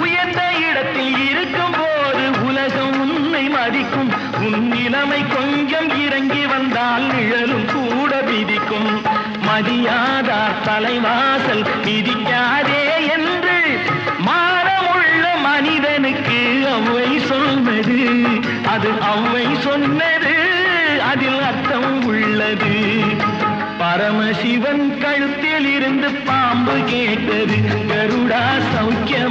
உயர்ந்த இடத்தில் இருக்கும் போது உலகம் உன்னை மதிக்கும். உன் நிலைமை கொஞ்சம் இறங்கி வந்தால் நிழலும் கூட விதிக்கும். மதியாதார் தலைவாசல் மிதிக்காதே என்று மானமுள்ள மனிதனுக்கு அவ்வை சொன்னது. அது அவ்வை சொன்னது, அதில் அர்த்தம் உள்ளது. பரமசிவன் கழுத்தில் இருந்து பாம்பு கேட்டது, கருடா சௌக்கியம்